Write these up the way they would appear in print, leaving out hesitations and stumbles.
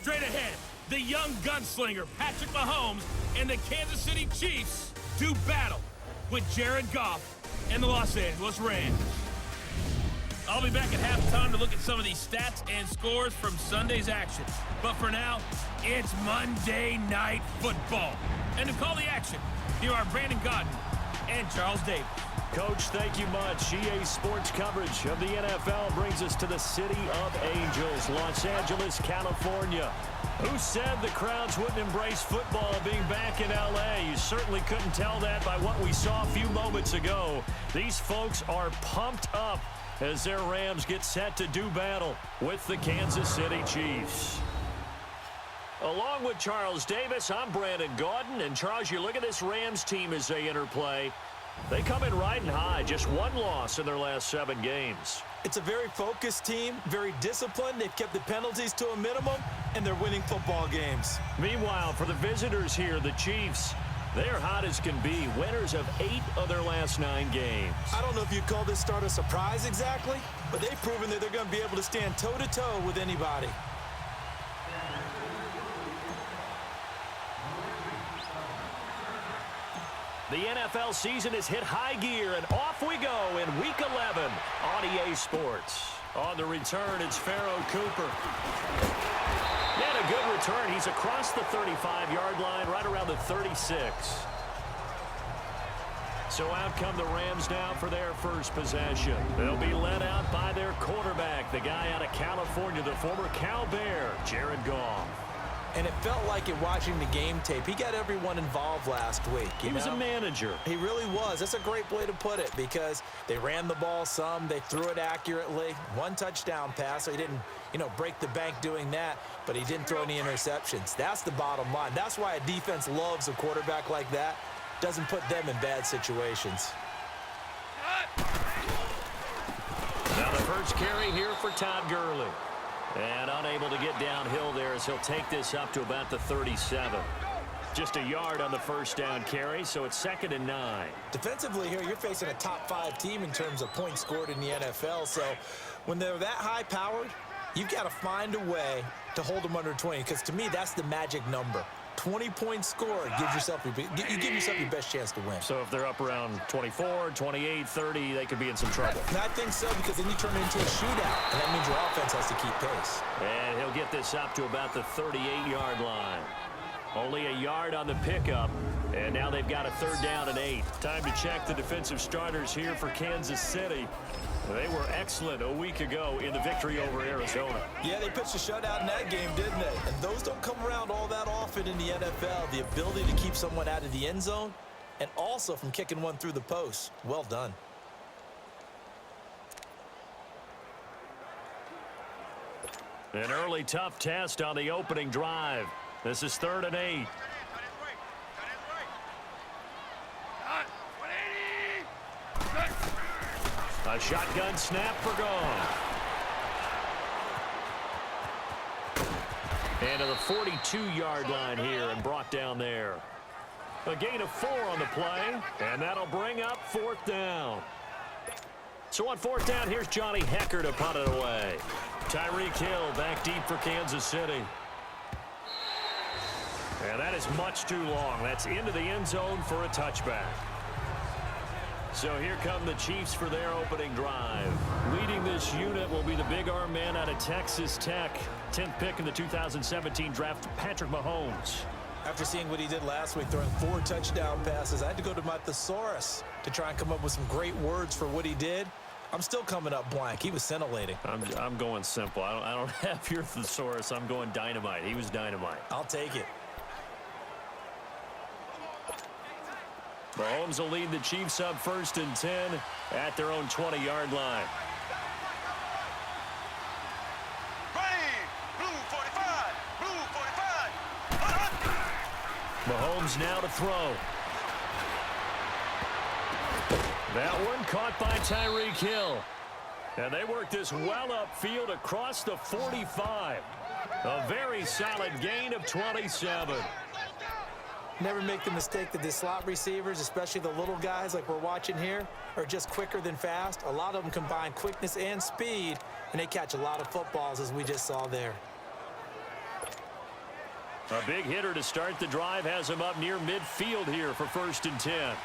Straight ahead, the young gunslinger Patrick Mahomes and the Kansas City Chiefs do battle with Jared Goff and the Los Angeles Rams. I'll be back at halftime to look at some of these stats and scores from Sunday's action. But for now, it's Monday Night Football. And to call the action, here are Brandon Godden and Charles Davis. Coach, thank you much. EA Sports coverage of the NFL brings us to the City of Angels, Los Angeles, California. Who said the crowds wouldn't embrace football being back in L.A.? You certainly couldn't tell that by what we saw a few moments ago. These folks are pumped up as their Rams get set to do battle with the Kansas City Chiefs. Along with Charles Davis, I'm Brandon Gaudin. And Charles, you look at this Rams team as they interplay. They come in riding high, just one loss in their last 7 games. It's a very focused team, very disciplined. They've kept the penalties to a minimum, and they're winning football games. Meanwhile, for the visitors here, the Chiefs, they're hot as can be, winners of 8 of their last 9 games. I don't know if you'd call this start a surprise exactly, but they've proven that they're going to be able to stand toe-to-toe with anybody. The NFL season has hit high gear, and off we go in Week 11 on EA Sports. On the return, it's Pharaoh Cooper. And a good return. He's across the 35-yard line, right around the 36. So out come the Rams now for their first possession. They'll be led out by their quarterback, the guy out of California, the former Cal Bear, Jared Goff. And it felt like it watching the game tape. He got everyone involved last week. He was a manager. He really was. That's a great way to put it because they ran the ball some. They threw it accurately. 1 touchdown pass. So he didn't, break the bank doing that, but he didn't throw any interceptions. That's the bottom line. That's why a defense loves a quarterback like that. Doesn't put them in bad situations. Now the first carry here for Todd Gurley. And unable to get downhill there as he'll take this up to about the 37. Just a yard on the first down carry, so it's 2nd and 9. Defensively here, you're facing a top 5 team in terms of points scored in the NFL. So when they're that high-powered, you've got to find a way to hold them under 20. Because to me, that's the magic number. 20 points scored gives yourself you give yourself your best chance to win. So if they're up around 24, 28, 30, they could be in some trouble. And I think so because then you turn it into a shootout, and that means your offense has to keep pace. And he'll get this up to about the 38-yard line. Only a yard on the pickup, and now they've got a 3rd down and 8. Time to check the defensive starters here for Kansas City. They were excellent a week ago in the victory over Arizona. Yeah, they pitched a shutout in that game, didn't they? And those don't come around all that often in the NFL. The ability to keep someone out of the end zone and also from kicking one through the post. Well done. An early tough test on the opening drive. This is 3rd and 8. A shotgun snap for Goff. And to the 42-yard line here and brought down there. A gain of 4 on the play, and that'll bring up 4th down. So on 4th down, here's Johnny Hecker to punt it away. Tyreek Hill back deep for Kansas City. And that is much too long. That's into the end zone for a touchback. So here come the Chiefs for their opening drive. Leading this unit will be the big arm man out of Texas Tech. 10th pick in the 2017 draft, Patrick Mahomes. After seeing what he did last week, throwing 4 touchdown passes, I had to go to my thesaurus to try and come up with some great words for what he did. I'm still coming up blank. He was scintillating. I'm going simple. I don't have your thesaurus. I'm going dynamite. He was dynamite. I'll take it. Mahomes will lead the Chiefs up 1st and 10 at their own 20-yard line. Mahomes now to throw. That one caught by Tyreek Hill. And they work this well upfield across the 45. A very solid gain of 27. Never make the mistake that the slot receivers, especially the little guys like we're watching here, are just quicker than fast. A lot of them combine quickness and speed, and they catch a lot of footballs, as we just saw there. A big hitter to start the drive has him up near midfield here for 1st and 10.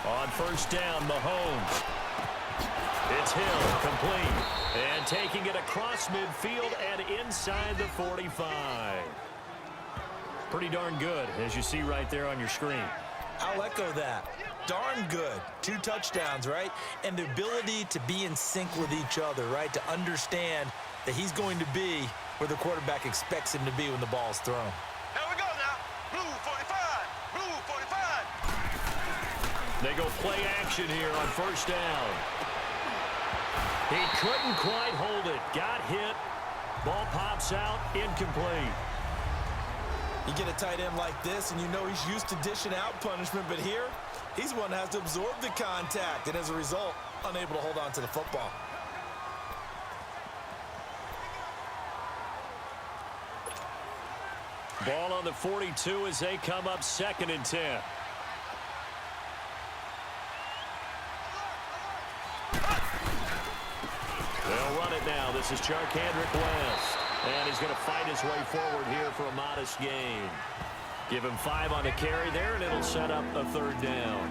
On 1st down, Mahomes. It's Hill, complete. And taking it across midfield and inside the 45. Pretty darn good, as you see right there on your screen. I'll echo that. Darn good. 2 touchdowns, right? And the ability to be in sync with each other, right? To understand that he's going to be where the quarterback expects him to be when the ball's thrown. Here we go now. Blue 45. Blue 45. They go play action here on 1st down. He couldn't quite hold it. Got hit. Ball pops out. Incomplete. You get a tight end like this, and you know he's used to dishing out punishment, but here, he's one that has to absorb the contact, and as a result, unable to hold on to the football. Ball on the 42 as they come up 2nd and 10. They'll run it now. This is Charkandrick West. And he's going to fight his way forward here for a modest gain. Give him 5 on the carry there, and it'll set up a 3rd down.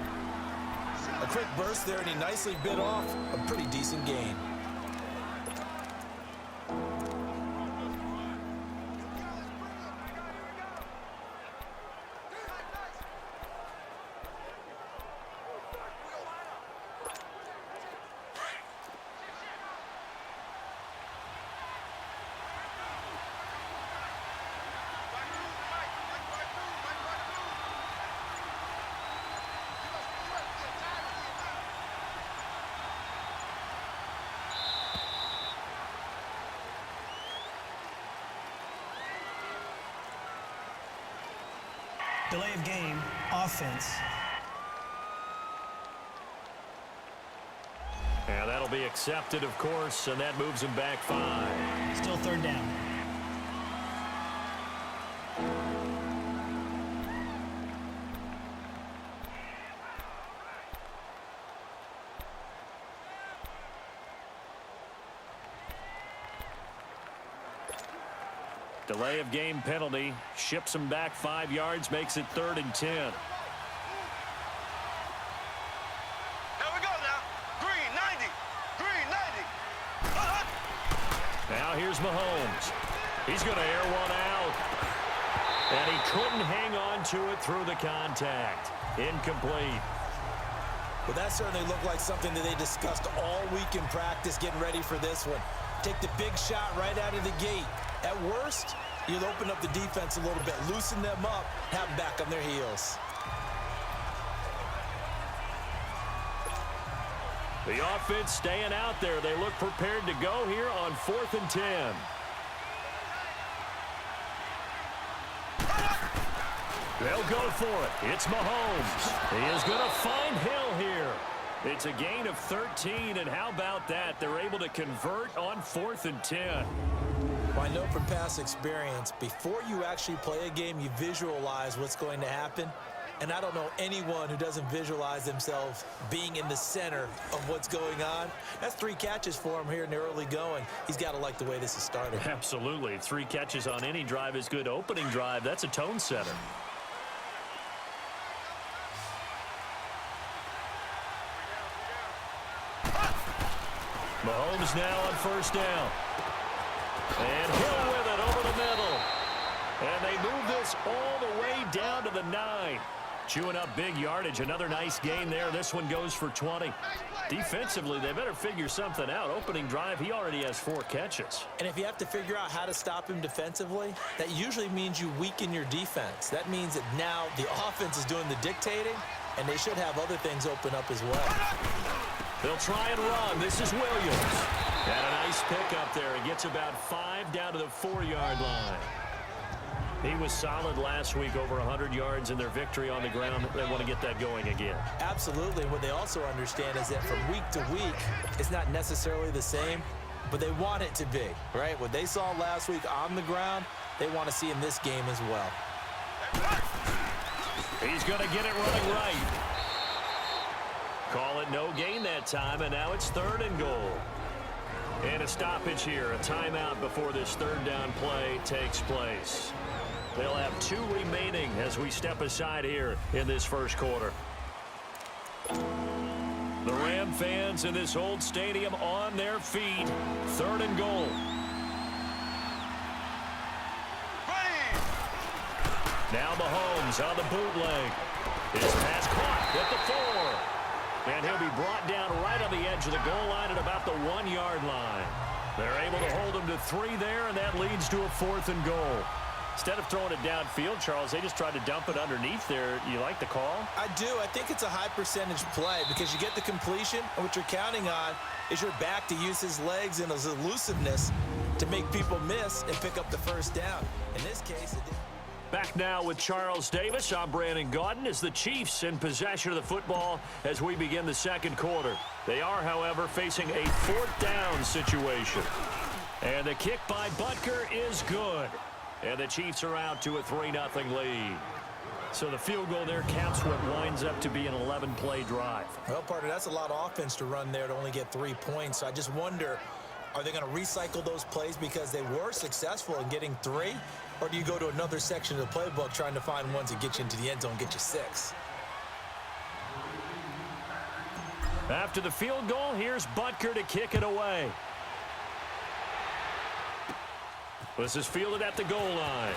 A quick burst there, and he nicely bit off a pretty decent gain. Delay of game, offense. Yeah, that'll be accepted, of course, and that moves him back 5. Still 3rd down. Delay of game penalty. Ships him back 5 yards, makes it 3rd and 10. Here we go now. Green 90. Green 90. Now here's Mahomes. He's going to air one out. And he couldn't hang on to it through the contact. Incomplete. Well, that certainly looked like something that they discussed all week in practice getting ready for this one. Take the big shot right out of the gate. At worst, you'll open up the defense a little bit, loosen them up, have them back on their heels. The offense staying out there. They look prepared to go here on 4th and 10. They'll go for it. It's Mahomes. He is going to find Hill here. It's a gain of 13, and how about that? They're able to convert on 4th and 10. Well, I know from past experience, before you actually play a game, you visualize what's going to happen. And I don't know anyone who doesn't visualize themselves being in the center of what's going on. That's 3 catches for him here in the early going. He's got to like the way this is starting. Absolutely. 3 catches on any drive is good. Opening drive, that's a tone setter. Mahomes now on 1st down. And Hill with it over the middle. And they move this all the way down to the 9. Chewing up big yardage. Another nice gain there. This one goes for 20. Defensively, they better figure something out. Opening drive, he already has 4 catches. And if you have to figure out how to stop him defensively, that usually means you weaken your defense. That means that now the offense is doing the dictating, and they should have other things open up as well. They'll try and run. This is Williams. And a nice pick up there. He gets about 5 down to the 4-yard line. He was solid last week, over 100 yards in their victory on the ground. They want to get that going again. Absolutely. And what they also understand is that from week to week, it's not necessarily the same, but they want it to be, right? What they saw last week on the ground, they want to see in this game as well. He's going to get it running right. Call it no gain that time, and now it's 3rd and goal. And a stoppage here, a timeout before this third down play takes place. They'll have 2 remaining as we step aside here in this first quarter. The Ram fans in this old stadium on their feet. 3rd and goal. Now Mahomes on the bootleg. His pass caught at the 4. And he'll be brought down right on the edge of the goal line at about the 1-yard line. They're able to hold him to 3 there, and that leads to a 4th and goal. Instead of throwing it downfield, Charles, they just tried to dump it underneath there. You like the call? I do. I think it's a high percentage play because you get the completion, and what you're counting on is your back to use his legs and his elusiveness to make people miss and pick up the first down. In this case, it didn't. Back now with Charles Davis. I'm Brandon Gaudin as the Chiefs in possession of the football as we begin the second quarter. They are, however, facing a 4th down situation. And the kick by Butker is good. And the Chiefs are out to a 3-0 lead. So the field goal there caps what winds up to be an 11-play drive. Well, partner, that's a lot of offense to run there to only get 3 points. So I just wonder, are they going to recycle those plays because they were successful in getting 3? Or do you go to another section of the playbook trying to find ones that get you into the end zone and get you 6? After the field goal, here's Butker to kick it away. This is fielded at the goal line.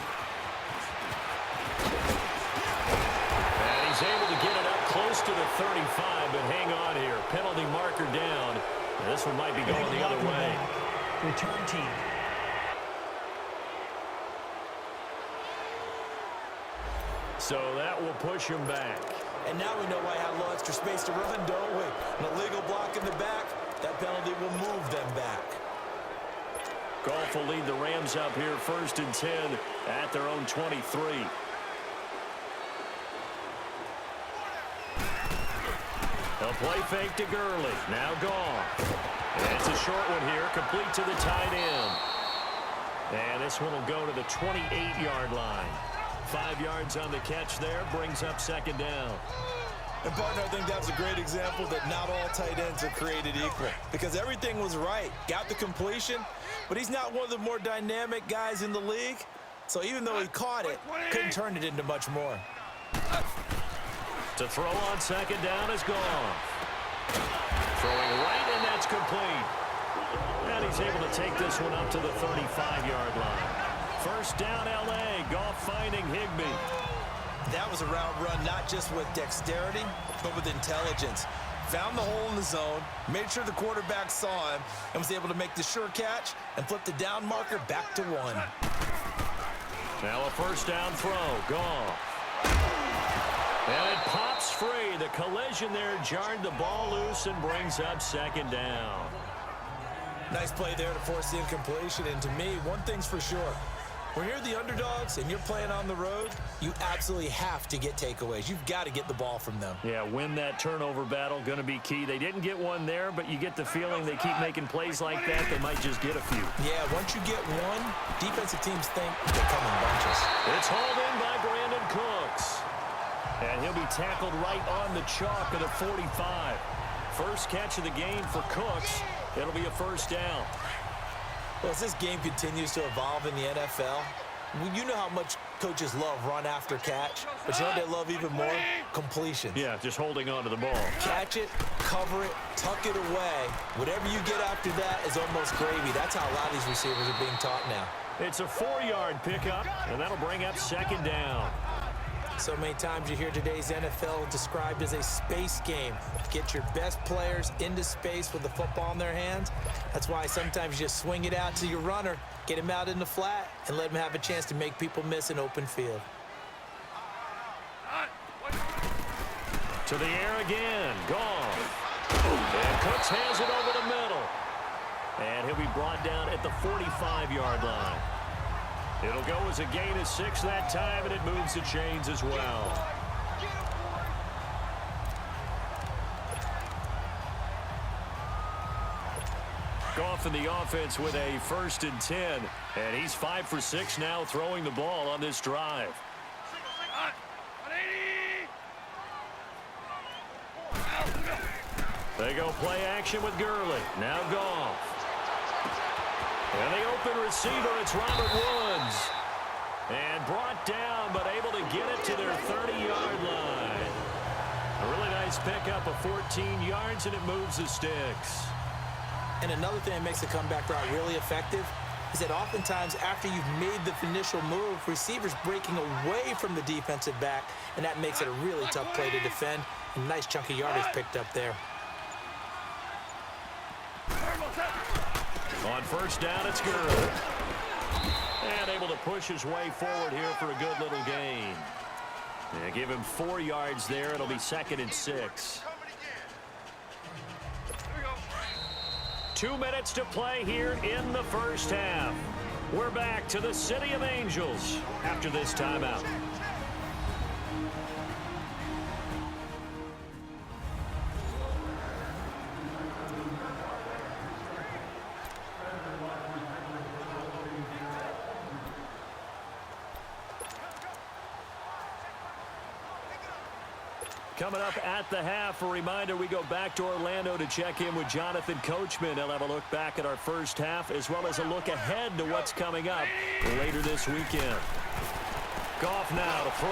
And he's able to get it up close to the 35, but hang on here. Penalty marker down. And this one might be going the other way. Return team. So that will push him back. And now we know why I have a little extra space to run, don't we? An illegal block in the back, that penalty will move them back. Goff will lead the Rams up here 1st and 10 at their own 23. A play fake to Gurley. Now Goff. And it's a short one here, complete to the tight end. And this one will go to the 28-yard line. 5 yards on the catch there, brings up 2nd down. And, partner, I think that's a great example that not all tight ends are created equal because everything was right. Got the completion, but he's not one of the more dynamic guys in the league. So even though he caught it, couldn't turn it into much more. To throw on 2nd down is gone. Throwing right, and that's complete. And he's able to take this one up to the 35-yard line. 1st down, L.A. Goff finding Higbee. That was a route run not just with dexterity, but with intelligence. Found the hole in the zone, made sure the quarterback saw him, and was able to make the sure catch and flip the down marker back to 1. Now a 1st down throw. Goff. And it pops free. The collision there jarred the ball loose and brings up 2nd down. Nice play there to force the incompletion. And to me, one thing's for sure. When you're the underdogs and you're playing on the road, you absolutely have to get takeaways. You've got to get the ball from them. Yeah, win that turnover battle, going to be key. They didn't get one there, but you get the feeling they keep making plays like that, they might just get a few. Yeah, once you get one, defensive teams think they come in bunches. It's hauled in by Brandon Cooks. And he'll be tackled right on the chalk of the 45. First catch of the game for Cooks. It'll be a 1st down. Well, as this game continues to evolve in the NFL, you know how much coaches love run after catch, but you know what they love even more? Completion. Yeah, just holding on to the ball. Catch it, cover it, tuck it away. Whatever you get after that is almost gravy. That's how a lot of these receivers are being taught now. It's a 4-yard pickup, and that'll bring up 2nd down. So many times you hear today's NFL described as a space game. Get your best players into space with the football in their hands. That's why sometimes you just swing it out to your runner, get him out in the flat, and let him have a chance to make people miss an open field. To the air again. Goff. And Cooks has it over the middle. And he'll be brought down at the 45-yard line. It'll go as a gain of 6 that time, and it moves the chains as well. Goff in the offense with a 1st and 10, and he's 5 for 6 now throwing the ball on this drive. They go play action with Gurley. Now Goff. And the open receiver, it's Robert Woods. And brought down, but able to get it to their 30-yard line. A really nice pickup of 14 yards, and it moves the sticks. And another thing that makes the comeback route really effective is that oftentimes after you've made the initial move, receivers breaking away from the defensive back, and that makes it a really tough play to defend. A nice chunk of yardage picked up there. On first down, it's good. And able to push his way forward here for a good little gain. Yeah, give him 4 yards there. It'll be 2nd and 6. 2 minutes to play here in the first half. We're back to the City of Angels after this timeout. Coming up at the half, a reminder, we go back to Orlando to check in with Jonathan Coachman. He'll have a look back at our first half as well as a look ahead to what's coming up later this weekend. Goff now to throw.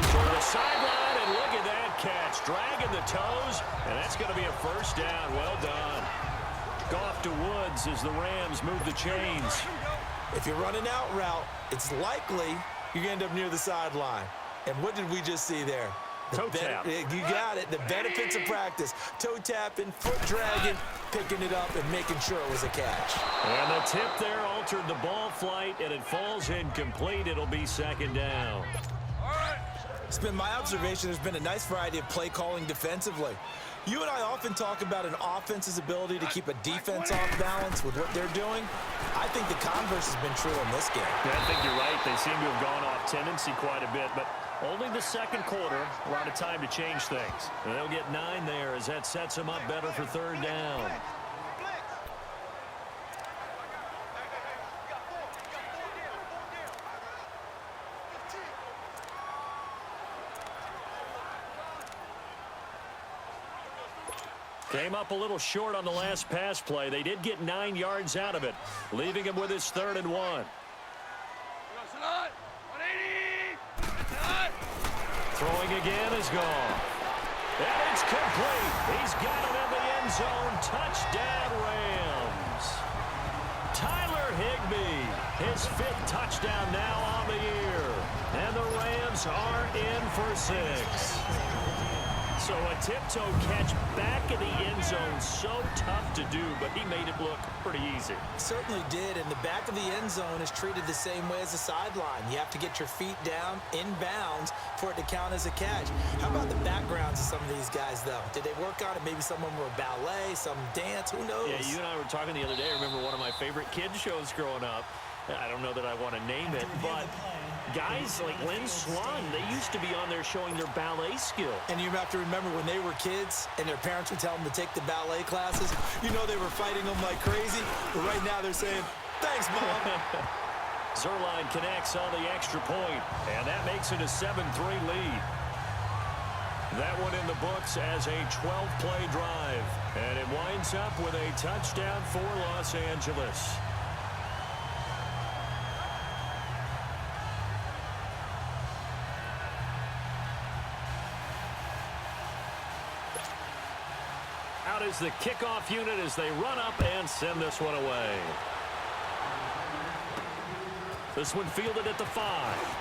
To the sideline, and look at that catch. Dragging the toes, and that's going to be a first down. Well done. Goff to Woods as the Rams move the chains. If you're running out route, it's likely you're going to end up near the sideline. And what did we just see there? Toe tap. You got it. The benefits of practice. Toe tapping, foot dragging, picking it up, and making sure it was a catch. And the tip there altered the ball flight, and it falls incomplete. It'll be 2nd down. It's been my observation there's been a nice variety of play calling defensively. You and I often talk about an offense's ability to keep a defense off balance with what they're doing. I think the converse has been true in this game. Yeah, I think you're right. They seem to have gone off tendency quite a bit, but only the second quarter, a lot of time to change things. And they'll get 9 there as that sets them up better for 3rd down. Came up a little short on the last pass play. They did get 9 yards out of it, leaving him with his 3rd and 1. Throwing again is gone. And it's complete. He's got it in the end zone. Touchdown, Rams. Tyler Higbee, his 5th touchdown now on the year. And the Rams are in for 6. So a tiptoe catch back in the end zone, so tough to do, but he made it look pretty easy. Certainly did, and the back of the end zone is treated the same way as the sideline. You have to get your feet down in bounds for it to count as a catch. How about the backgrounds of some of these guys, though? Did they work on it? Maybe some of them were ballet, some dance, who knows? Yeah, you and I were talking the other day. I remember one of my favorite kids shows growing up. I don't know that I want to name it, but guys like Lynn Swan, they used to be on there showing their ballet skill. And you have to remember when they were kids and their parents would tell them to take the ballet classes, you know they were fighting them like crazy. But right now they're saying, thanks, Mom. Zerline connects on the extra point, and that makes it a 7-3 lead. That one in the books as a 12-play drive. And it winds up with a touchdown for Los Angeles. Out is the kickoff unit as they run up and send this one away. This one fielded at the 5.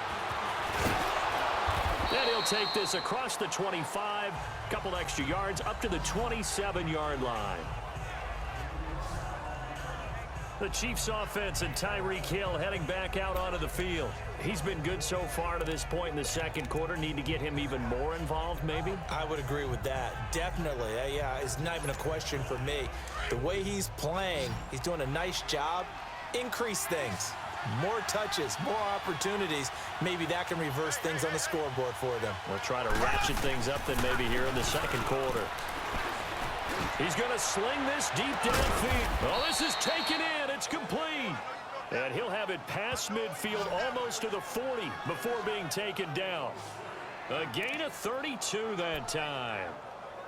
And he'll take this across the 25, couple extra yards up to the 27-yard line. The Chiefs offense and Tyreek Hill heading back out onto the field. He's been good so far to this point in the second quarter. Need to get him even more involved, maybe? I would agree with that. Definitely. Yeah, it's not even a question for me. The way he's playing, he's doing a nice job. Increase things. More touches, more opportunities. Maybe that can reverse things on the scoreboard for them. We'll try to ratchet things up then maybe here in the second quarter. He's going to sling this deep downfield. Oh, this is taken in. It's complete. And he'll have it past midfield almost to the 40 before being taken down. A gain of 32 that time.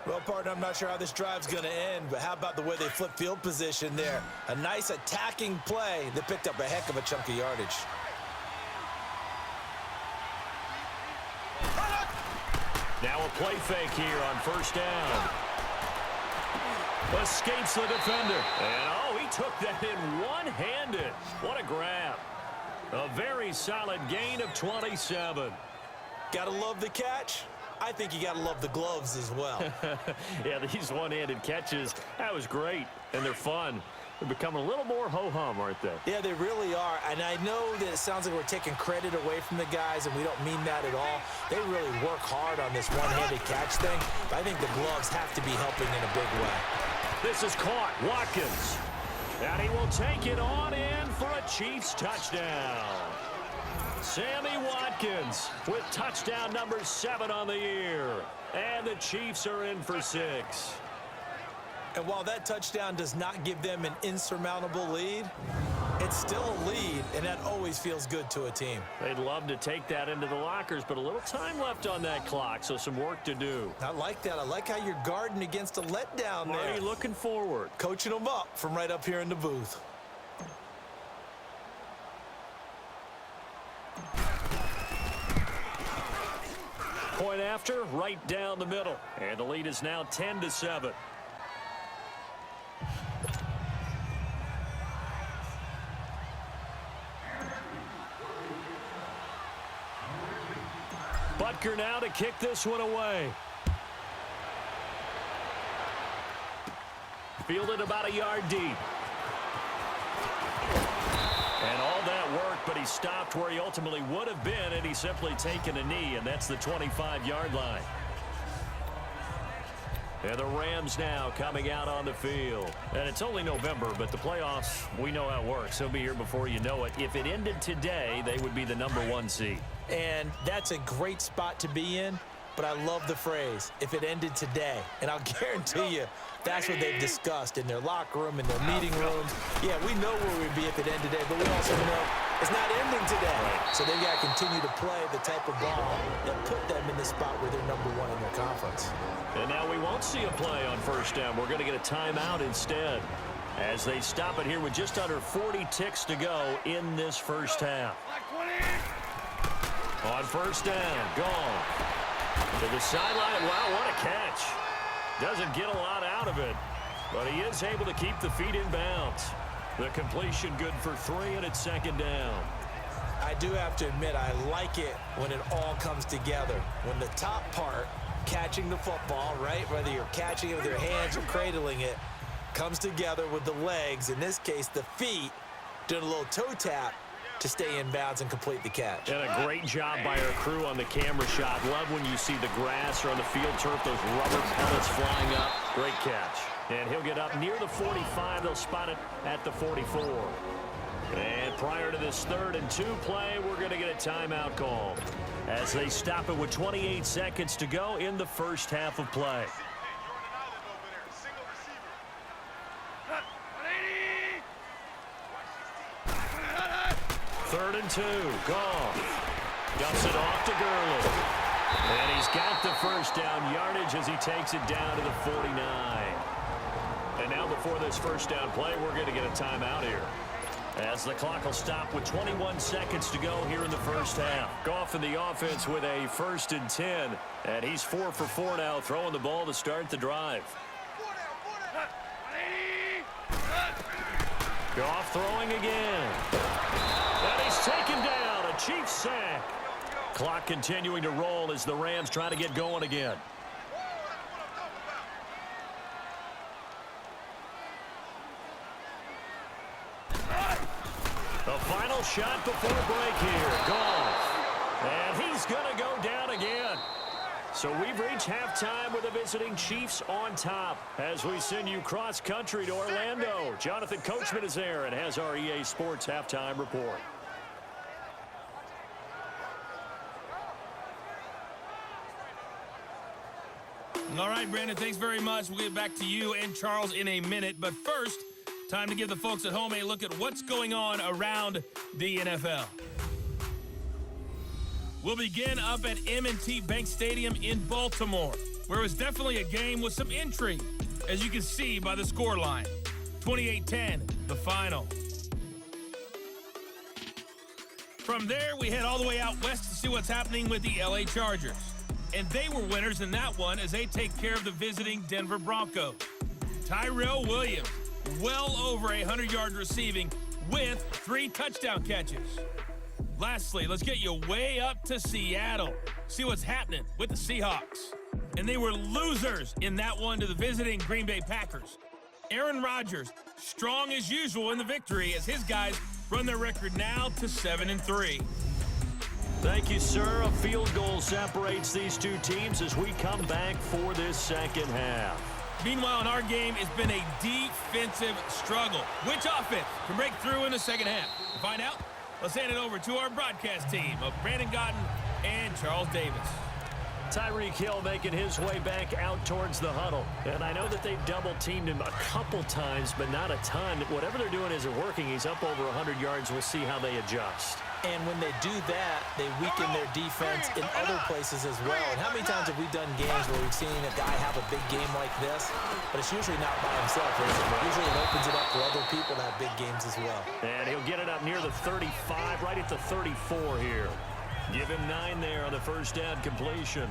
Well, partner, I'm not sure how this drive's going to end, but how about the way they flip field position there? A nice attacking play that picked up a heck of a chunk of yardage. Now a play fake here on first down. Escapes the defender. And, oh, he took that in one-handed. What a grab. A very solid gain of 27. Gotta love the catch. I think you gotta love the gloves as well. Yeah, these one-handed catches, that was great. And they're fun. They're becoming a little more ho-hum, aren't they? Yeah, they really are. And I know that it sounds like we're taking credit away from the guys, and we don't mean that at all. They really work hard on this one-handed catch thing, but I think the gloves have to be helping in a big way. This is caught. Watkins. And he will take it on in for a Chiefs touchdown. Sammy Watkins with touchdown number 7 on the year. And the Chiefs are in for 6. And while that touchdown does not give them an insurmountable lead, it's still a lead, and that always feels good to a team. They'd love to take that into the lockers, but a little time left on that clock, so some work to do. I like that. I like how you're guarding against a letdown there. Already looking forward. Coaching them up from right up here in the booth. Point after, right down the middle. And the lead is now 10-7. Butker now to kick this one away. Fielded about a yard deep. And all that work, but he stopped where he ultimately would have been, and he's simply taken a knee, and that's the 25-yard line. And the Rams now coming out on the field. And it's only November, but the playoffs, we know how it works. They'll be here before you know it. If it ended today, they would be the number 1 seed. And that's a great spot to be in, but I love the phrase, if it ended today. And I'll guarantee you, that's what they've discussed in their locker room, in their meeting rooms. Yeah, we know where we'd be if it ended today, but we also know it's not ending today. So they've got to continue to play the type of ball that put them in the spot where they're number 1 in their conference. And now we won't see a play on first down. We're going to get a timeout instead as they stop it here with just under 40 ticks to go in this first half. On first down, gone. To the sideline. Wow, what a catch. Doesn't get a lot out of it, but he is able to keep the feet in bounds. The completion good for 3, and it's second down. I do have to admit, I like it when it all comes together. When the top part, catching the football, right, whether you're catching it with your hands or cradling it, comes together with the legs, in this case the feet, doing a little toe tap to stay in bounds and complete the catch. And a great job by our crew on the camera shot. Love when you see the grass or on the field turf, those rubber pellets flying up. Great catch. And he'll get up near the 45. They'll spot it at the 44. And prior to this 3rd and 2 play, we're going to get a timeout call as they stop it with 28 seconds to go in the first half of play. 3rd and 2. Goff dumps it off to Gurley. And he's got the first down yardage as he takes it down to the 49. And now before this first down play, we're going to get a timeout here, as the clock will stop with 21 seconds to go here in the first half. Goff in the offense with a 1st and 10. And he's 4 for 4 now, throwing the ball to start the drive. Goff throwing again. And he's taken down. A Chiefs sack. Clock continuing to roll as the Rams try to get going again. The final shot before break here. Goff. And he's going to go down again. So we've reached halftime with the visiting Chiefs on top as we send you cross-country to Orlando. Jonathan Coachman is there and has our EA Sports halftime report. All right, Brandon, thanks very much. We'll get back to you and Charles in a minute. But first, time to give the folks at home a look at what's going on around the NFL. We'll begin up at M&T Bank Stadium in Baltimore. where it was definitely a game with some intrigue, as you can see by the scoreline. 28-10, the final. From there, we head all the way out west to see what's happening with the LA Chargers. And they were winners in that one as they take care of the visiting Denver Broncos. Tyrell Williams, well over 100 yards receiving with 3 touchdown catches. Lastly, let's get you way up to Seattle. See what's happening with the Seahawks. And they were losers in that one to the visiting Green Bay Packers. Aaron Rodgers, strong as usual in the victory as his guys run their record now to 7-3. Thank you, sir. A field goal separates these two teams as we come back for this second half. Meanwhile, in our game, it's been a defensive struggle. Which offense can break through in the second half? To find out, let's hand it over to our broadcast team of Brandon Gotten and Charles Davis. Tyreek Hill making his way back out towards the huddle. And I know that they've double-teamed him a couple times, but not a ton. Whatever they're doing isn't working. He's up over 100 yards. We'll see how they adjust. And when they do that, they weaken their defense in other places as well. And how many times have we done games where we've seen a guy have a big game like this, but it's usually not by himself, is it? Usually it opens it up for other people to have big games as well. And he'll get it up near the 35, right at the 34 here. Give him 9 there on the first down completion.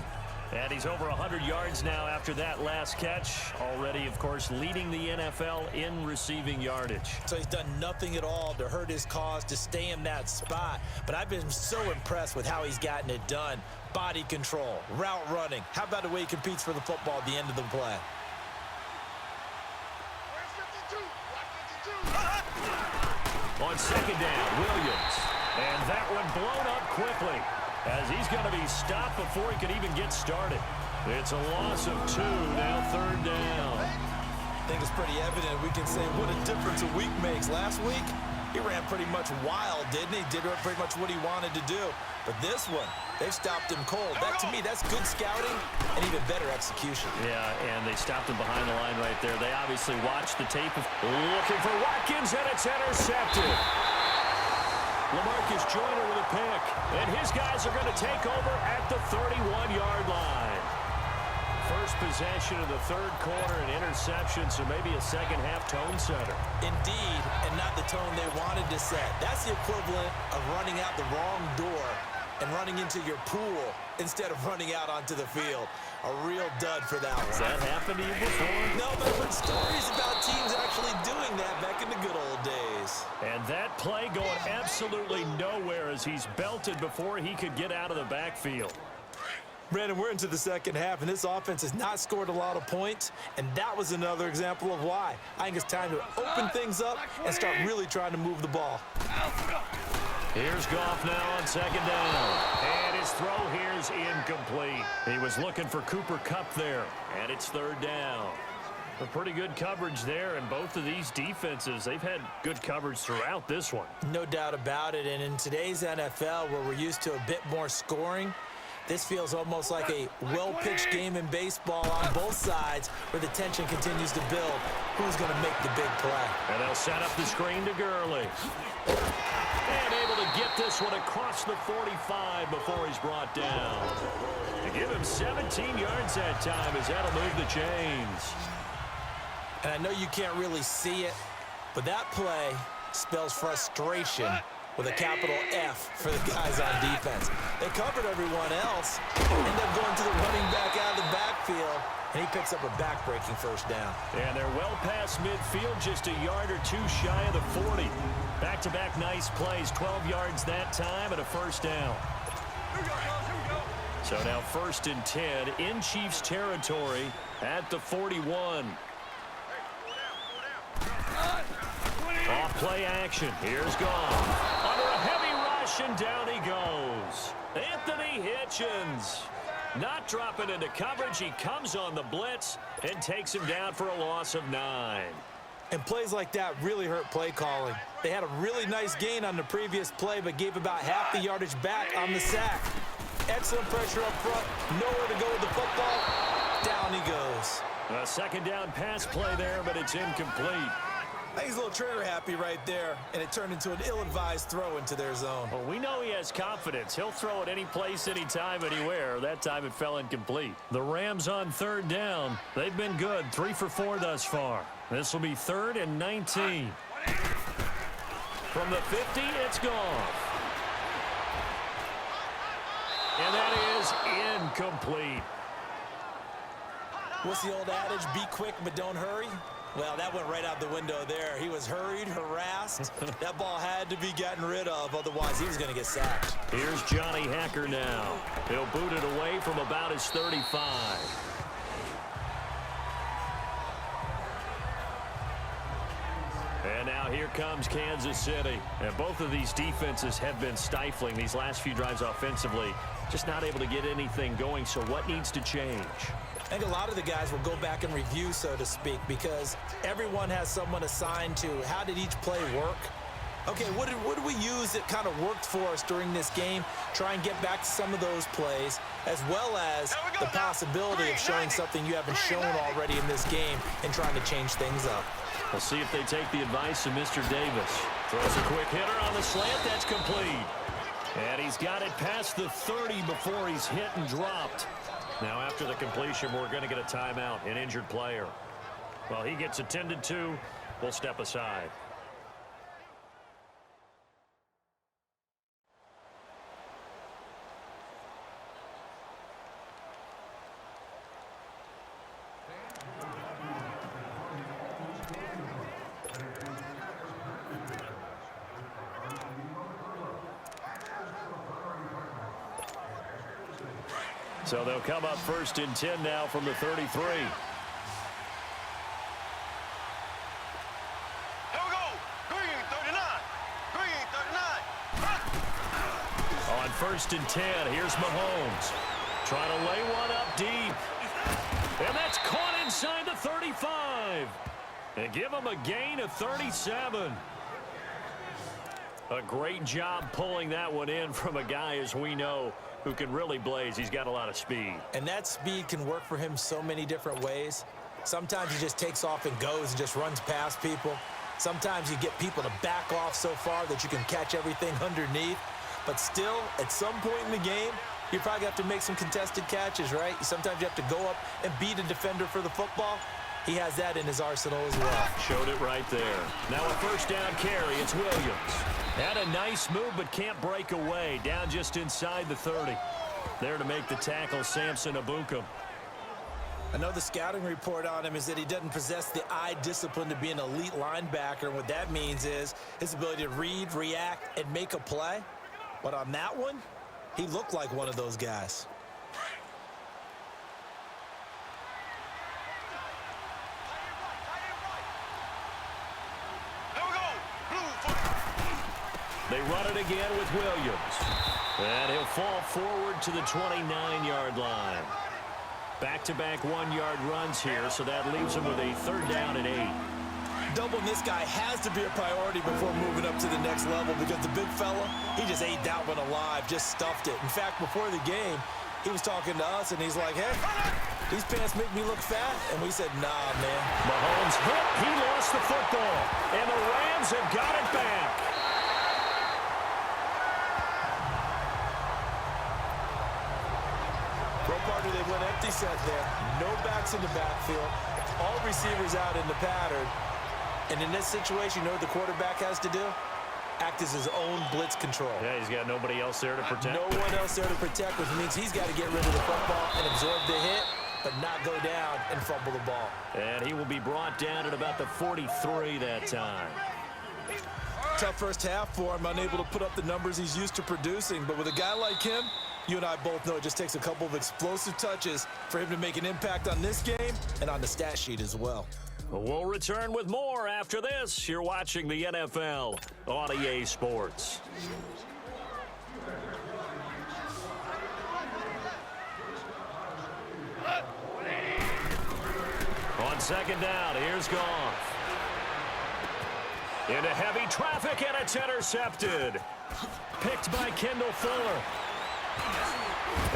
And he's over 100 yards now after that last catch. Already, of course, leading the NFL in receiving yardage. So he's done nothing at all to hurt his cause, to stay in that spot. But I've been so impressed with how he's gotten it done. Body control, route running. How about the way he competes for the football at the end of the play? On second down, Williams. And that one blown up quickly, as he's going to be stopped before he can even get started. It's a loss of 2, now third down. I think it's pretty evident. We can say what a difference a week makes. Last week, he ran pretty much wild, didn't he? Did pretty much what he wanted to do. But this one, they've stopped him cold. That, to me, that's good scouting and even better execution. Yeah, and they stopped him behind the line right there. They obviously watched the tape. Looking for Watkins, and it's intercepted. LaMarcus Joyner with a pick, and his guys are going to take over at the 31-yard line. First possession of the third quarter, an interception, so maybe a second-half tone setter. Indeed, and not the tone they wanted to set. That's the equivalent of running out the wrong door and running into your pool instead of running out onto the field. A real dud for that one. Has that happened to you before? No, but I've heard stories about teams actually doing that back in the good old days. And that play going absolutely nowhere as he's belted before he could get out of the backfield. Brandon, we're into the second half, and this offense has not scored a lot of points, and that was another example of why. I think it's time to open things up and start really trying to move the ball. Here's Goff now on second down. And his throw here's incomplete. He was looking for Cooper Kupp there, and it's third down. A pretty good coverage there, and both of these defenses, they've had good coverage throughout this one. No doubt about it, and in today's NFL, where we're used to a bit more scoring, this feels almost like a well-pitched game in baseball on both sides where the tension continues to build. Who's going to make the big play? And they'll set up the screen to Gurley. And able to get this one across the 45 before he's brought down. To give him 17 yards that time as that'll move the chains. And I know you can't really see it, but that play spells frustration with a capital F for the guys on defense. They covered everyone else, end up going to the running back out of the backfield, and he picks up a back-breaking first down. And they're well past midfield, just a yard or two shy of the 40. Back-to-back nice plays, 12 yards that time and a first down. So now 1st and 10 in Chiefs territory at the 41. Off play action. Here's Goff. Under a heavy rush, and down he goes. Anthony Hitchens. Not dropping into coverage. He comes on the blitz and takes him down for a loss of 9. And plays like that really hurt play calling. They had a really nice gain on the previous play, but gave about half the yardage back on the sack. Excellent pressure up front. Nowhere to go with the football. Down he goes. A second down pass play there, but it's incomplete. I think he's a little trigger happy right there, and it turned into an ill-advised throw into their zone. Well, we know he has confidence. He'll throw it any place, anytime, anywhere. That time it fell incomplete. The Rams on third down. They've been good, 3 for 4 thus far. This will be 3rd and 19. From the 50, it's gone. And that is incomplete. What's the old adage? Be quick, but don't hurry. Well, that went right out the window there. He was hurried, harassed. That ball had to be gotten rid of, otherwise he was going to get sacked. Here's Johnny Hacker now. He'll boot it away from about his 35. And now here comes Kansas City. And both of these defenses have been stifling these last few drives offensively. Just not able to get anything going, so what needs to change? I think a lot of the guys will go back and review, so to speak, because everyone has someone assigned to how did each play work. Okay, what did we use that kind of worked for us during this game? Try and get back to some of those plays, as well as the possibility of showing something you haven't shown already in this game and trying to change things up. We'll see if they take the advice of Mr. Davis. Throws a quick hitter on the slant. That's complete. And he's got it past the 30 before he's hit and dropped. Now, after the completion, we're going to get a timeout, an injured player. While he gets attended to, we'll step aside. So they'll come up 1st and 10 now from the 33. Here we go. Green 39. Green 39. On 1st and 10, here's Mahomes. Trying to lay one up deep. And that's caught inside the 35. And give him a gain of 37. A great job pulling that one in from a guy, as we know, who can really blaze. He's got a lot of speed. And that speed can work for him so many different ways. Sometimes he just takes off and goes and just runs past people. Sometimes you get people to back off so far that you can catch everything underneath. But still, at some point in the game, you probably have to make some contested catches, right? Sometimes you have to go up and beat a defender for the football. He has that in his arsenal as well. Showed it right there. Now a 1st down carry. It's Williams. Had a nice move, but can't break away. Down just inside the 30. There to make the tackle, Samson Abukum. I know the scouting report on him is that he doesn't possess the eye discipline to be an elite linebacker. And what that means is his ability to read, react, and make a play. But on that one, he looked like one of those guys. They run it again with Williams. And he'll fall forward to the 29-yard line. Back-to-back 1-yard runs here, so that leaves him with a 3rd down and 8. Doubling this guy has to be a priority before moving up to the next level, because the big fella, he just ate that one alive, just stuffed it. In fact, before the game, he was talking to us, and he's like, hey, these pants make me look fat. And we said, nah, man. Mahomes hit. He lost the football. And the Rams have got it back. Pro partner, they went empty set there. No backs in the backfield. All receivers out in the pattern. And in this situation, you know what the quarterback has to do? Act as his own blitz control. Yeah, he's got nobody else there to protect. No one else there to protect, which means he's got to get rid of the football and absorb the hit, but not go down and fumble the ball. And he will be brought down at about the 43 that time. Tough first half for him, unable to put up the numbers he's used to producing. But with a guy like him, you and I both know it just takes a couple of explosive touches for him to make an impact on this game and on the stat sheet as well. We'll return with more after this. You're watching the NFL on EA Sports. On 2nd down, here's Goff. Into heavy traffic, and it's intercepted. Picked by Kendall Fuller.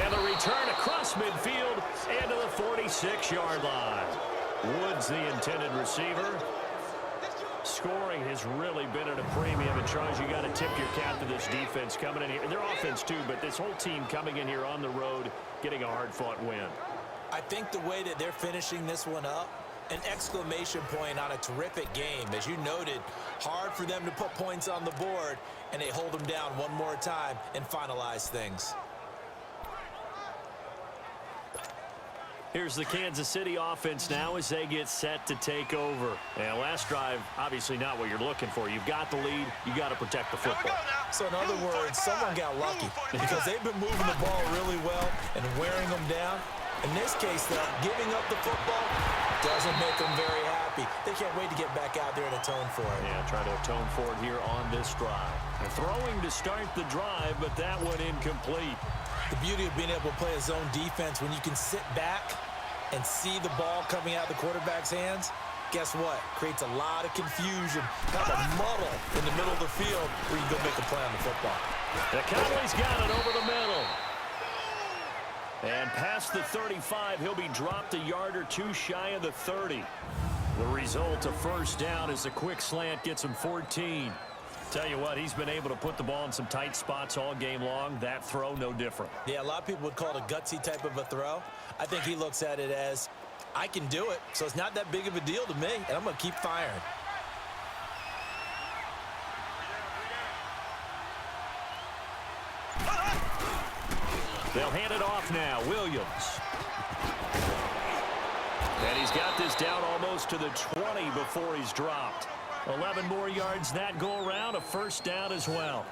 And the return across midfield and to the 46-yard line. Woods, the intended receiver. scoring has really been at a premium. And, Charles, you got to tip your cap to this defense coming in here. And their offense, too, but this whole team coming in here on the road, getting a hard-fought win. I think the way that they're finishing this one up, an exclamation point on a terrific game. As you noted, hard for them to put points on the board, and they hold them down one more time and finalize things. Here's the Kansas City offense now as they get set to take over. And last drive, obviously not what you're looking for. You've got the lead. You got to protect the football. So in other words, someone got lucky because they've been moving the ball really well and wearing them down. In this case, though, giving up the football doesn't make them very happy. They can't wait to get back out there and atone for it. Yeah, try to atone for it here on this drive. They're throwing to start the drive, but that one incomplete. The beauty of being able to play a zone defense when you can sit back and see the ball coming out of the quarterback's hands, guess what? Creates a lot of confusion, kind of a muddle in the middle of the field where you can go make a play on the football. The Cowboys got it over the middle. And past the 35, he'll be dropped a yard or two shy of the 30. The result, a first down, as a quick slant gets him 14. Tell you what, he's been able to put the ball in some tight spots all game long. That throw, no different. Yeah, a lot of people would call it a gutsy type of a throw. I think he looks at it as, I can do it, so it's not that big of a deal to me, and I'm going to keep firing. They'll hand it off now. Williams. And he's got this down almost to the 20 before he's dropped. 11 more yards that go around, a first down as well.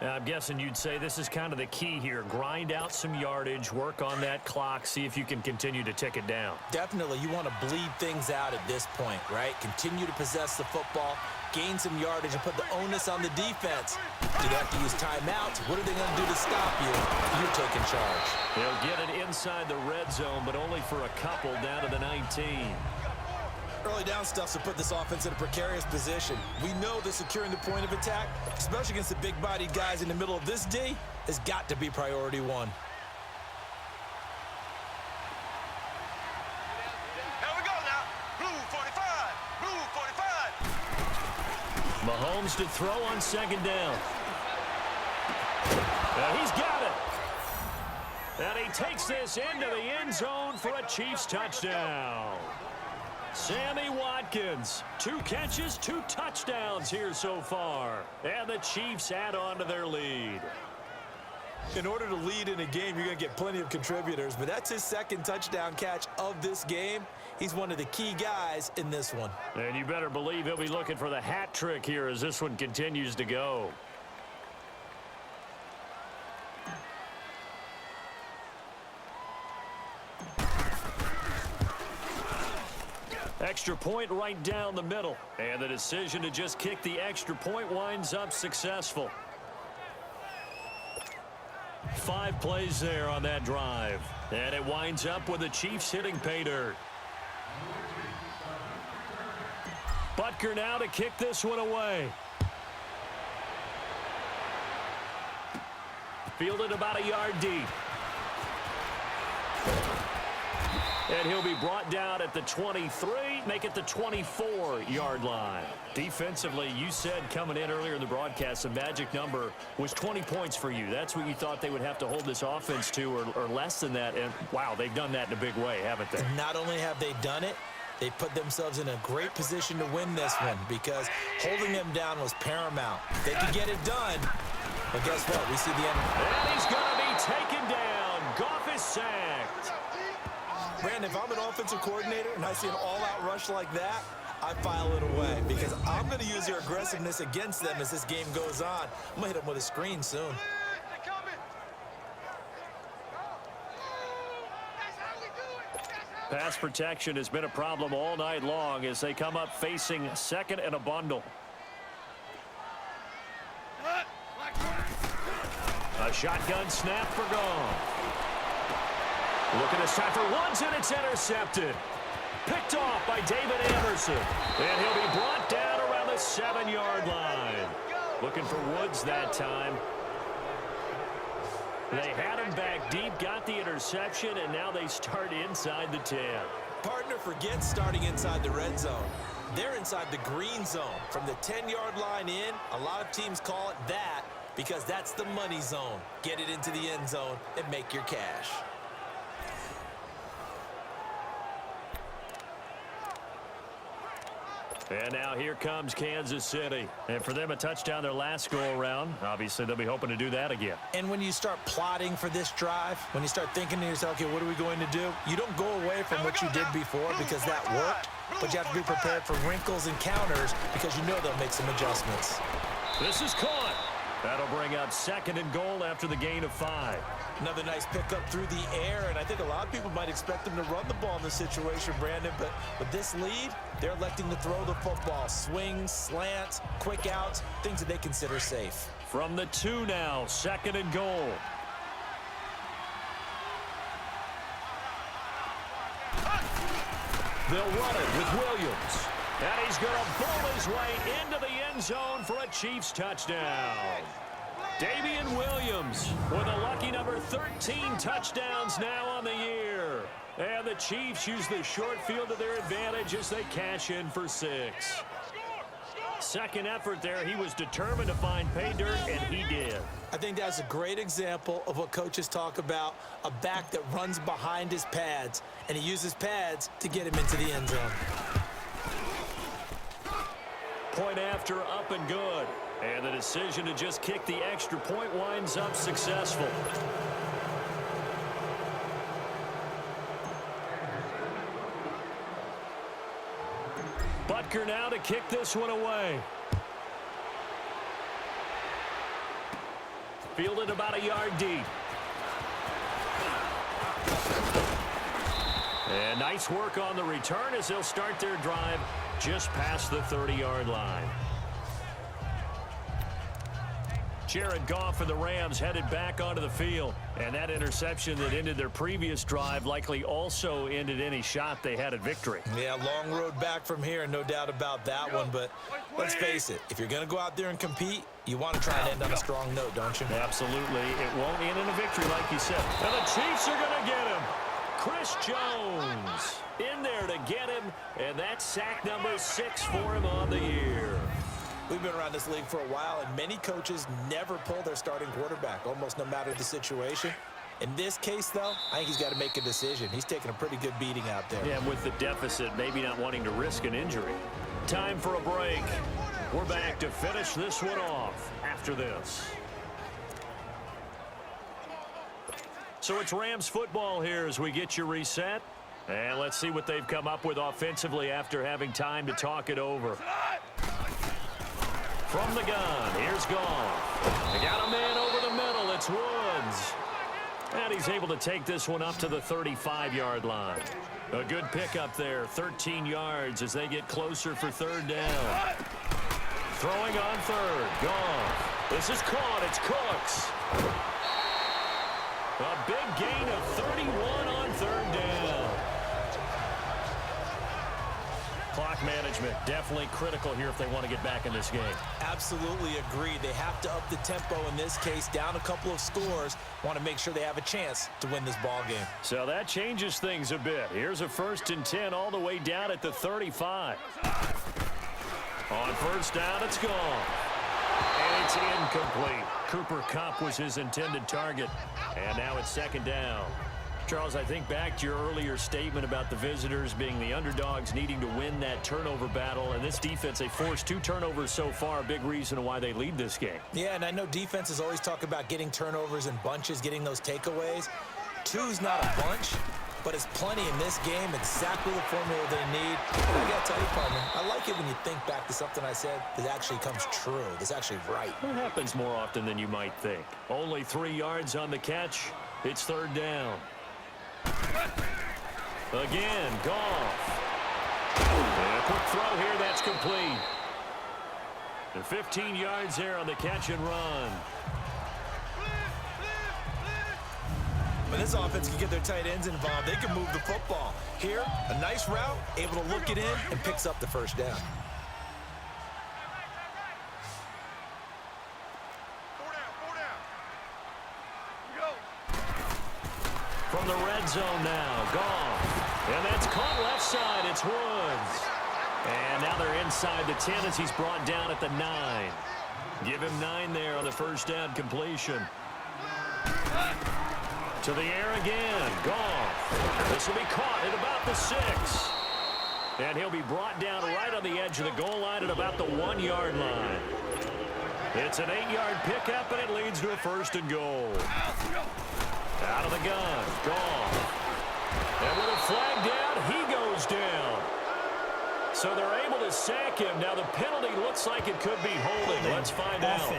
Now, I'm guessing you'd say this is kind of the key here. Grind out some yardage, work on that clock, see if you can continue to tick it down. Definitely, you want to bleed things out at this point, right? Continue to possess the football, gain some yardage, and put the onus on the defense. Do they have to use timeouts? What are they going to do to stop you if you're taking charge? They'll get it inside the red zone, but only for a couple down to the 19. Early down stuff to put this offense in a precarious position. We know that securing the point of attack, especially against the big-bodied guys in the middle of this D, has got to be priority one. Here we go now. Blue 45. Blue 45. Mahomes to throw on second down. He's got it. And he takes this into the end zone for a Chiefs touchdown. Sammy Watkins, 2 catches, 2 touchdowns here so far. And the Chiefs add on to their lead. In order to lead in a game, you're going to get plenty of contributors, but that's his second touchdown catch of this game. He's one of the key guys in this one. And you better believe he'll be looking for the hat trick here as this one continues to go. Extra point right down the middle. And the decision to just kick the extra point winds up successful. 5 plays there on that drive. And it winds up with the Chiefs hitting pay dirt. Butker now to kick this one away. Fielded about a yard deep. And he'll be brought down at the 23, make it the 24-yard line. Defensively, you said coming in earlier in the broadcast, the magic number was 20 points for you. That's what you thought they would have to hold this offense to, or less than that. And, wow, they've done that in a big way, haven't they? Not only have they done it, they put themselves in a great position to win this one because holding them down was paramount. They could get it done, but guess what? We see the end. And he's going to be taken down. Goff is sacked. Brandon, if I'm an offensive coordinator and I see an all-out rush like that, I file it away because I'm going to use their aggressiveness against them as this game goes on. I'm going to hit them with a screen soon. Pass protection has been a problem all night long as they come up facing second and a bundle. A shotgun snap for Goff. Looking this time for Woods, and it's intercepted. Picked off by David Anderson. And he'll be brought down around the 7-yard line. Looking for Woods that time. They had him back deep, got the interception, and now they start inside the 10. Partner forgets starting inside the red zone. They're inside the green zone. From the 10-yard line in, a lot of teams call it that because that's the money zone. Get it into the end zone and make your cash. And now here comes Kansas City. And for them, a touchdown their last go-around. Obviously, they'll be hoping to do that again. And when you start plotting for this drive, when you start thinking to yourself, okay, what are we going to do? You don't go away from what you did before because that worked, but you have to be prepared for wrinkles and counters because you know they'll make some adjustments. This is caught. That'll bring up 2nd and goal after the gain of 5. Another nice pickup through the air, and I think a lot of people might expect them to run the ball in this situation, Brandon, but with this lead, they're electing to throw the football. Swings, slants, quick outs, things that they consider safe. From the 2 now, 2nd and goal. They'll run it with Williams. And he's going to bowl his way into the end zone for a Chiefs touchdown. Damian Williams with a lucky number 13 touchdowns now on the year. And the Chiefs use the short field to their advantage as they cash in for 6. Second effort there, he was determined to find pay dirt, and he did. I think that's a great example of what coaches talk about, a back that runs behind his pads, and he uses pads to get him into the end zone. Point after, up and good. And the decision to just kick the extra point winds up successful. Butker now to kick this one away. Fielded about a yard deep. And nice work on the return as they'll start their drive just past the 30-yard line. Jared Goff and the Rams headed back onto the field. And that interception that ended their previous drive likely also ended any shot they had at victory. Yeah, long road back from here, no doubt about that one. But let's face it, if you're going to go out there and compete, you want to try and end on a strong note, don't you? Absolutely. It won't end in a victory like you said. And the Chiefs are going to get him. Chris Jones in there to get him. And that's sack number 6 for him on the year. We've been around this league for a while, and many coaches never pull their starting quarterback, almost no matter the situation. In this case, though, I think he's got to make a decision. He's taking a pretty good beating out there. Yeah, with the deficit, maybe not wanting to risk an injury. Time for a break. We're back to finish this one off after this. So it's Rams football here as we get you reset. And let's see what they've come up with offensively after having time to talk it over. From the gun, here's Goff. They got a man over the middle. It's Woods. And he's able to take this one up to the 35-yard line. A good pickup there, 13 yards as they get closer for 3rd down. Throwing on 3rd, Goff. This is caught, it's Cooks. A big gain of 31 on 3rd down. Clock management, definitely critical here if they want to get back in this game. Absolutely agree. They have to up the tempo in this case, down a couple of scores. Want to make sure they have a chance to win this ball game. So that changes things a bit. Here's a 1st and 10 all the way down at the 35. On 1st down, it's gone. And it's incomplete. Cooper Kupp was his intended target. And now it's 2nd down. Charles, I think back to your earlier statement about the visitors being the underdogs needing to win that turnover battle. And this defense, they forced 2 turnovers so far, a big reason why they lead this game. Yeah, and I know defenses always talk about getting turnovers in bunches, getting those takeaways. 2's not a bunch, but it's plenty in this game, exactly the formula they need. And I got to tell you, partner, I like it when you think back to something I said that actually comes true, that's actually right. It happens more often than you might think. Only 3 yards on the catch. It's 3rd down. Again, Goff. And a quick throw here, that's complete. And 15 yards there on the catch and run. When this offense can get their tight ends involved, they can move the football. Here, a nice route, able to look it in, and picks up the 1st down. 4 down. Go. From the red zone now, Goff. And that's caught left side. It's Woods. And now they're inside the 10 as he's brought down at the 9. Give him 9 there on the first down completion. To the air again. Goff. This will be caught at about the 6. And he'll be brought down right on the edge of the goal line at about the 1-yard line. It's an 8-yard pickup, and it leads to a 1st and goal. Out of the gun. Goff. And with a flag down, he goes down. So they're able to sack him. Now the penalty looks like it could be holding. Let's find out.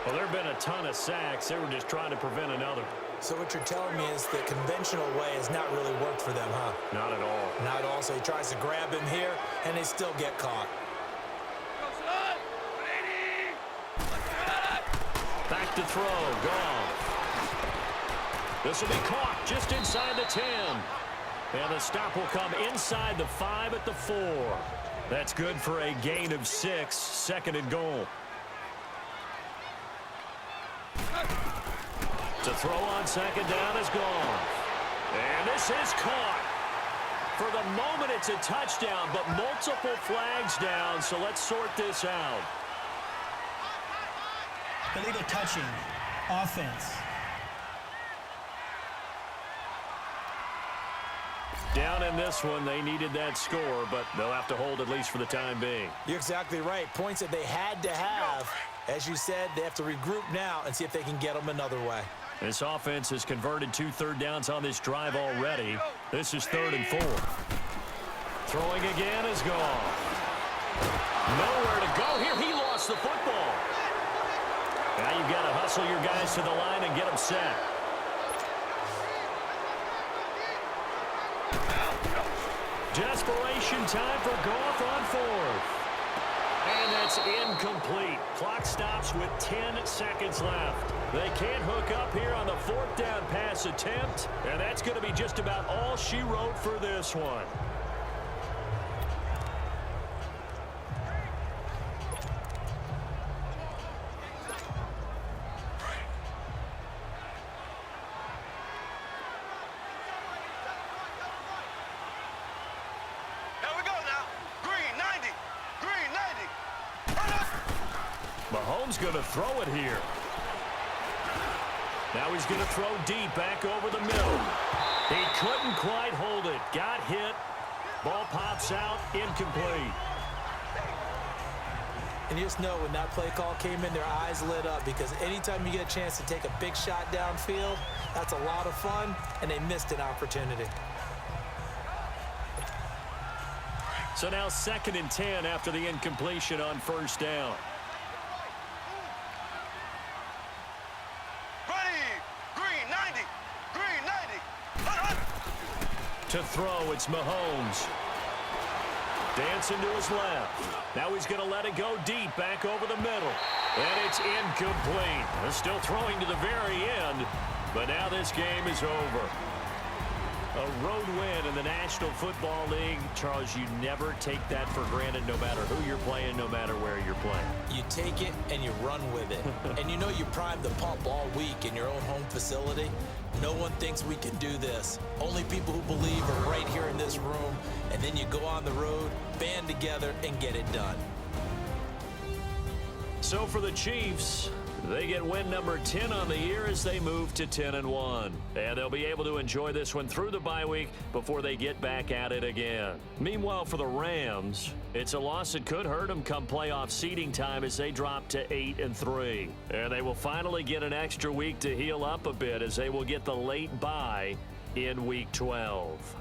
Well, there have been a ton of sacks. They were just trying to prevent another. So what you're telling me is the conventional way has not really worked for them, huh? Not at all. Not at all. So he tries to grab him here, and they still get caught. Back to throw. Goff. This will be caught just inside the 10. And the stop will come inside the 5 at the 4. That's good for a gain of 6. 2nd and goal. To throw on 2nd down is gone. And this is caught. For the moment, it's a touchdown, but multiple flags down, so let's sort this out. Illegal touching. Offense. Down in this one, they needed that score, but they'll have to hold at least for the time being. You're exactly right. Points that they had to have. As you said, they have to regroup now and see if they can get them another way. This offense has converted 2 third downs on this drive already. This is 3rd and 4. Throwing again is gone. Nowhere to go here. He lost the football. Now you've got to hustle your guys to the line and get them set. Desperation time for Goff on 4th. And that's incomplete. Clock stops with 10 seconds left. They can't hook up here on the 4th down pass attempt, and that's going to be just about all she wrote for this one. Mahomes going to throw it here. Now he's going to throw deep back over the middle. He couldn't quite hold it. Got hit. Ball pops out. Incomplete. And you just know when that play call came in, their eyes lit up because anytime you get a chance to take a big shot downfield, that's a lot of fun, and they missed an opportunity. So now 2nd and 10 after the incompletion on 1st down. To throw, it's Mahomes. Dancing to his left. Now he's going to let it go deep back over the middle. And it's incomplete. They're still throwing to the very end, but now this game is over. A road win in the National Football League. Charles, you never take that for granted no matter who you're playing, no matter where you're playing. You take it and you run with it. And you know you primed the pump all week in your own home facility. No one thinks we can do this. Only people who believe are right here in this room. And then you go on the road, band together, and get it done. So for the Chiefs, they get win number 10 on the year as they move to 10-1. And they'll be able to enjoy this one through the bye week before they get back at it again. Meanwhile, for the Rams, it's a loss that could hurt them come playoff seeding time as they drop to 8-3. And they will finally get an extra week to heal up a bit as they will get the late bye in Week 12.